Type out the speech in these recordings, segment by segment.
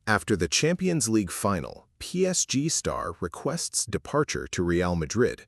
After the Champions League final, PSG star requests departure to Real Madrid.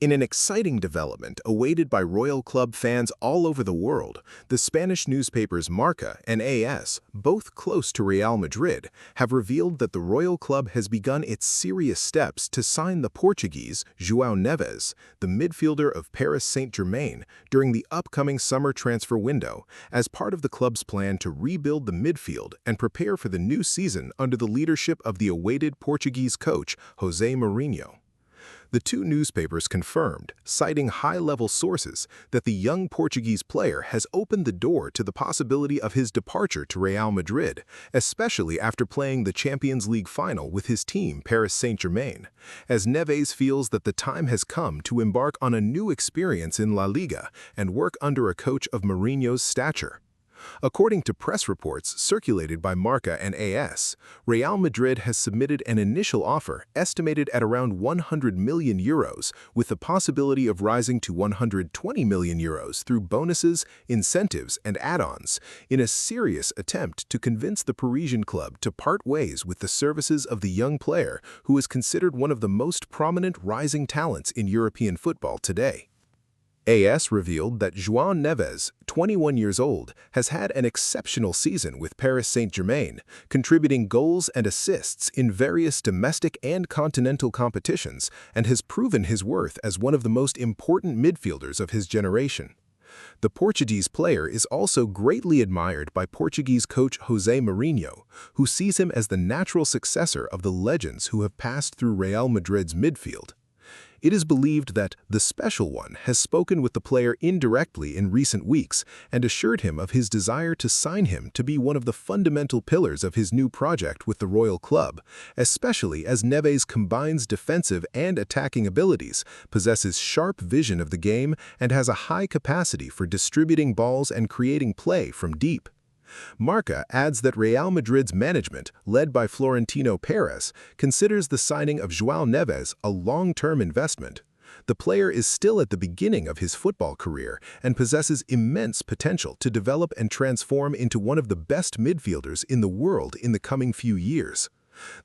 In an exciting development awaited by Royal Club fans all over the world, the Spanish newspapers Marca and AS, both close to Real Madrid, have revealed that the Royal Club has begun its serious steps to sign the Portuguese João Neves, the midfielder of Paris Saint-Germain, during the upcoming summer transfer window, as part of the club's plan to rebuild the midfield and prepare for the new season under the leadership of the awaited Portuguese coach José Mourinho. The two newspapers confirmed, citing high-level sources, that the young Portuguese player has opened the door to the possibility of his departure to Real Madrid, especially after playing the Champions League final with his team Paris Saint-Germain, as Neves feels that the time has come to embark on a new experience in La Liga and work under a coach of Mourinho's stature. According to press reports circulated by Marca and AS, Real Madrid has submitted an initial offer estimated at around €100 million, with the possibility of rising to €120 million through bonuses, incentives, and add-ons, in a serious attempt to convince the Parisian club to part ways with the services of the young player who is considered one of the most prominent rising talents in European football today. AS revealed that João Neves, 21 years old, has had an exceptional season with Paris Saint-Germain, contributing goals and assists in various domestic and continental competitions, and has proven his worth as one of the most important midfielders of his generation. The Portuguese player is also greatly admired by Portuguese coach José Mourinho, who sees him as the natural successor of the legends who have passed through Real Madrid's midfield. It is believed that the Special One has spoken with the player indirectly in recent weeks and assured him of his desire to sign him to be one of the fundamental pillars of his new project with the Royal Club, especially as Neves combines defensive and attacking abilities, possesses sharp vision of the game, and has a high capacity for distributing balls and creating play from deep. Marca adds that Real Madrid's management, led by Florentino Perez, considers the signing of João Neves a long-term investment. The player is still at the beginning of his football career and possesses immense potential to develop and transform into one of the best midfielders in the world in the coming few years.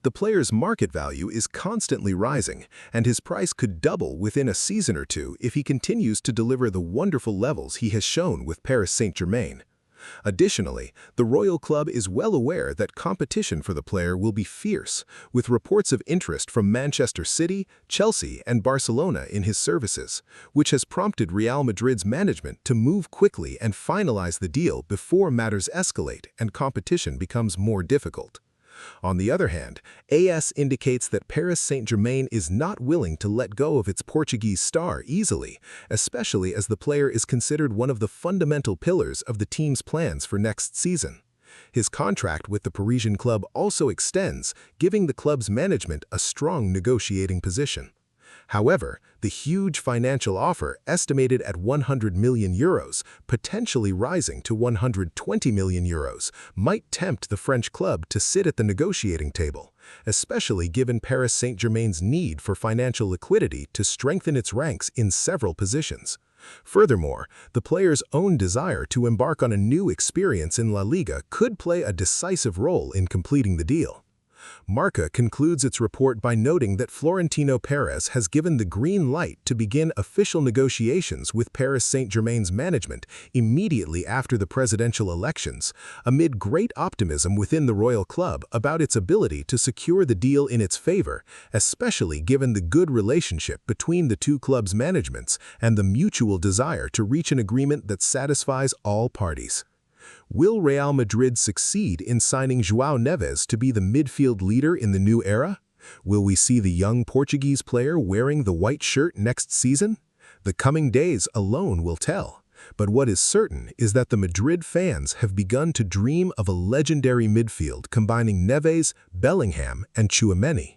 The player's market value is constantly rising, and his price could double within a season or two if he continues to deliver the wonderful levels he has shown with Paris Saint-Germain. Additionally, the Royal Club is well aware that competition for the player will be fierce, with reports of interest from Manchester City, Chelsea, and Barcelona in his services, which has prompted Real Madrid's management to move quickly and finalize the deal before matters escalate and competition becomes more difficult. On the other hand, AS indicates that Paris Saint-Germain is not willing to let go of its Portuguese star easily, especially as the player is considered one of the fundamental pillars of the team's plans for next season. His contract with the Parisian club also extends, giving the club's management a strong negotiating position. However, the huge financial offer, estimated at €100 million, potentially rising to €120 million, might tempt the French club to sit at the negotiating table, especially given Paris Saint-Germain's need for financial liquidity to strengthen its ranks in several positions. Furthermore, the player's own desire to embark on a new experience in La Liga could play a decisive role in completing the deal. Marca concludes its report by noting that Florentino Perez has given the green light to begin official negotiations with Paris Saint-Germain's management immediately after the presidential elections, amid great optimism within the Royal Club about its ability to secure the deal in its favor, especially given the good relationship between the two clubs' managements and the mutual desire to reach an agreement that satisfies all parties. Will Real Madrid succeed in signing João Neves to be the midfield leader in the new era? Will we see the young Portuguese player wearing the white shirt next season? The coming days alone will tell. But what is certain is that the Madrid fans have begun to dream of a legendary midfield combining Neves, Bellingham, and Tchouaméni.